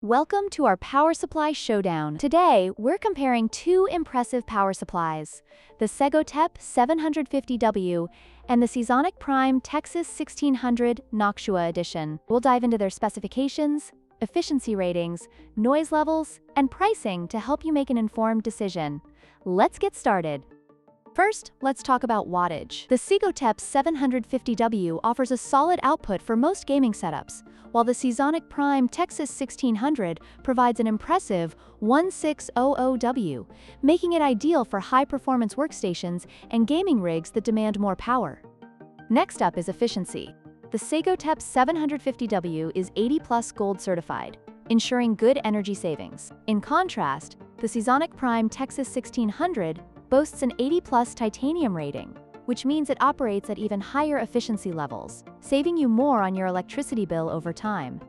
Welcome to our power supply showdown. Today, we're comparing two impressive power supplies, the Segotep 750W and the Seasonic Prime TX-1600 Noctua edition. We'll dive into their specifications, efficiency ratings, noise levels, and pricing to help you make an informed decision. Let's get started. First, let's talk about wattage. The Segotep 750W offers a solid output for most gaming setups, while the Seasonic Prime TX-1600 provides an impressive 1600W, making it ideal for high-performance workstations and gaming rigs that demand more power. Next up is efficiency. The Segotep 750W is 80+ Gold certified, ensuring good energy savings. In contrast, the Seasonic Prime TX-1600 boasts an 80+ titanium rating, which means it operates at even higher efficiency levels, saving you more on your electricity bill over time.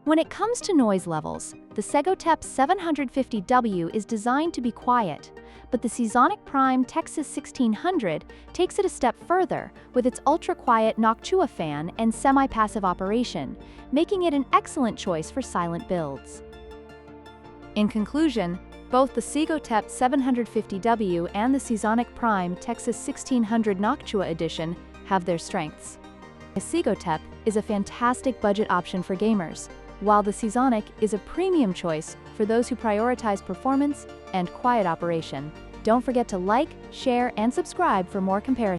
When it comes to noise levels, the Segotep 750W is designed to be quiet, but the Seasonic Prime TX-1600 takes it a step further with its ultra-quiet Noctua fan and semi-passive operation, making it an excellent choice for silent builds. In conclusion, both the Segotep 750W and the Seasonic Prime TX-1600 Noctua edition have their strengths. The Segotep is a fantastic budget option for gamers, while the Seasonic is a premium choice for those who prioritize performance and quiet operation. Don't forget to like, share, and subscribe for more comparisons.